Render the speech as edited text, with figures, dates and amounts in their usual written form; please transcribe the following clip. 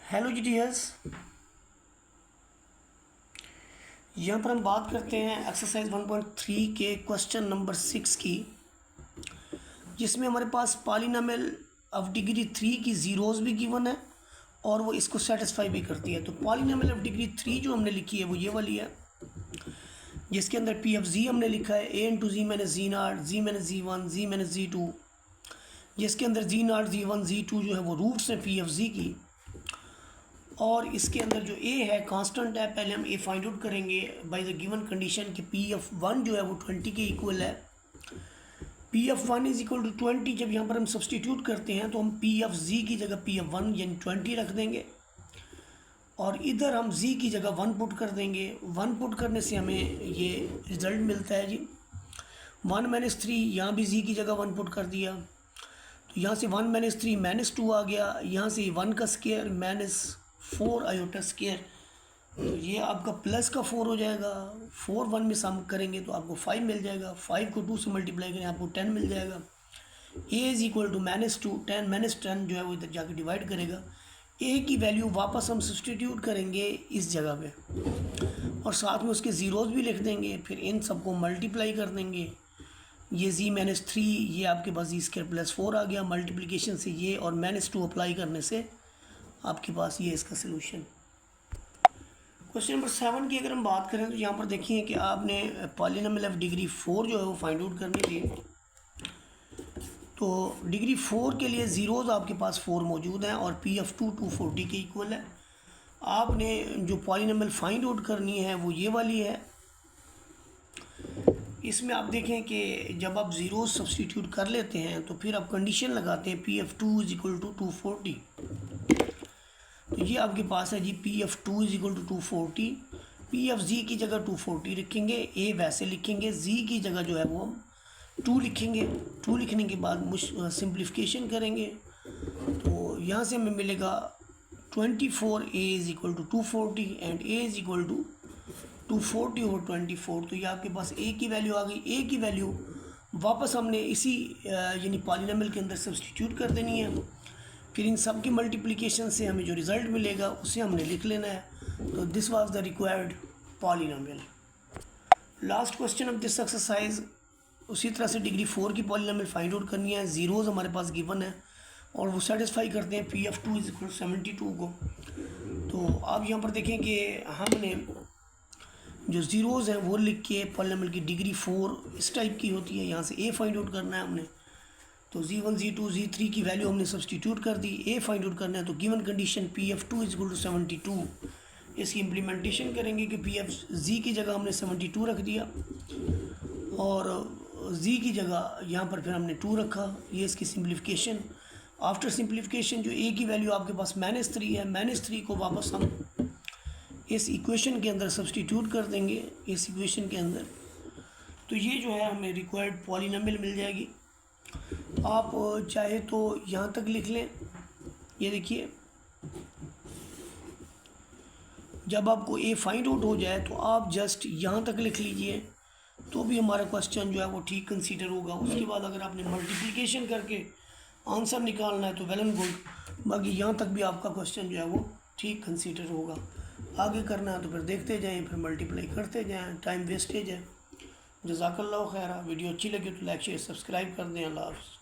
Hello जी dears, यहाँ पर हम बात करते हैं एक्सरसाइज 1.3 के क्वेश्चन नंबर 6 की, जिसमें हमारे पास पॉलिनोमियल ऑफ डिग्री 3 की ज़ीरोज़ भी गिवन है और वो इसको सेटिस्फाई भी करती है। तो पॉलिनोमियल ऑफ डिग्री 3 जो हमने लिखी है वो ये वाली है, जिसके अंदर पी एफ जी हमने लिखा है a into G minus G naught, G minus G one, G minus G two, जिसके अंदर जी naught, ji one, ji to जो है वो रूट्स हैं पी एफ जी की। और इसके अंदर जो ए है कांस्टेंट है। पहले हम ए फाइंड आउट करेंगे बाय द गिवन कंडीशन कि पी एफ वन जो है वो 20 के इक्वल है। P F one is equal to 20। जब यहाँ पर हम सब्सटीट्यूट करते हैं तो हम पी एफ जी की जगह पी एफ वन यानी 20 रख देंगे और इधर हम जी की जगह 1 पुट कर देंगे। 1 पुट करने से हमें ये रिज़ल्ट मिलता है जी 1 माइनस 3। यहाँ भी जी की जगह 1 पुट कर दिया तो यहाँ से 1 माइनस 3 माइनस 2 आ गया। यहाँ से 1 का स्क्वायर माइनस 4 आयोटा स्क्वायर, तो ये आपका प्लस का 4 हो जाएगा। 4 1 में सम करेंगे तो आपको 5 मिल जाएगा। 5 को 2 से मल्टीप्लाई करें आपको 10 मिल जाएगा। ए इज़ इक्वल टू -2, 10 -10 जो है वो इधर जाके डिवाइड करेगा। ए की वैल्यू वापस हम सब्सटीट्यूट करेंगे इस जगह पे और साथ में उसके ज़ीरोज़ भी लिख देंगे। फिर इन सबको मल्टीप्लाई कर देंगे। ये जी -3, ये आपके पास जी स्क्वायर प्लस 4 आ गया। मल्टीप्लिकेशन से ये और -2 अप्लाई करने से आपके पास ये इसका सलूशन। क्वेश्चन नंबर 7 की अगर हम बात करें तो यहाँ पर देखिए कि आपने पॉलिनोमियल ऑफ डिग्री 4 जो है वो फाइंड आउट करनी थी। तो डिग्री 4 के लिए ज़ीरोज़ आपके पास 4 मौजूद हैं और पी एफ 240 के इक्वल है। आपने जो पॉलिनोमियल फाइंड आउट करनी है वो ये वाली है। इसमें आप देखें कि जब आप ज़ीरो सब्सटीट्यूट कर लेते हैं तो फिर आप कंडीशन लगाते हैं P F two is equal to 240। तो ये आपके पास है G P F two is equal to 240। P F G की जगह 240 रखेंगे, ए वैसे लिखेंगे, जी की जगह जो है वो हम 2 लिखेंगे। 2 लिखने के बाद सिंप्लीफिकेशन करेंगे तो यहाँ से हमें मिलेगा 24 A is equal to 240 and A is equal to 240 और 24। तो ये आपके पास ए की वैल्यू आ गई। ए की वैल्यू वापस हमने इसी यानी पॉलिनोमियल के अंदर सब्सटीट्यूट कर देनी है। फिर इन सब की मल्टीप्लिकेशन से हमें जो रिज़ल्ट मिलेगा उसे हमने लिख लेना है। तो this was the required polynomial. Last question of this exercise, उसी तरह से डिग्री 4 की पॉलिनोमियल फाइंड आउट करनी है। ज़ीरोज़ हमारे पास गिवन है और वो सेटिस्फाई करते हैं पी एफ 2 इज इक्वल 72 को। तो आप यहाँ पर देखें कि हमने जो ज़ीरोज़ हैं वो लिख के पॉलिनोमियल की डिग्री 4 इस टाइप की होती है, यहाँ से ए फाइंड आउट करना है हमने। तो जी1 जी2 जी3 की वैल्यू हमने सब्सटीट्यूट कर दी। ए फाइंड आउट करना है तो given condition P F 2 is equal to 72। इसकी इम्प्लीमेंटेशन करेंगे कि पी एफ जी की जगह हमने 72 रख दिया और जी की जगह यहाँ पर फिर हमने 2 रखा। ये इसकी सिंप्लीफिकेशन। आफ्टर सिंप्लीफिकेशन जो ए की वैल्यू आपके पास -3 है, -3 को वापस हम इस इक्वेशन के अंदर सब्सटीट्यूट कर देंगे इस इक्वेशन के अंदर। तो ये जो है हमें रिक्वायर्ड पॉलिनोमियल मिल जाएगी। आप चाहे तो यहाँ तक लिख लें। ये देखिए जब आपको ए फाइंड आउट हो जाए तो आप जस्ट यहाँ तक लिख लीजिए तो भी हमारा क्वेश्चन जो है वो ठीक कंसीडर होगा। उसके बाद अगर आपने मल्टीप्लिकेशन करके आंसर निकालना है तो वेल एंड गुड, बाकी यहाँ तक भी आपका क्वेश्चन जो है वो ठीक कंसीडर होगा। आगे करना है तो फिर देखते जाएं, फिर मल्टीप्लाई करते जाएं, टाइम वेस्टेज है। जज़ाकल्लाहु खैरा। वीडियो अच्छी लगी तो लाइक शेयर सब्सक्राइब कर दें। अल्लाह हाफ़िज़।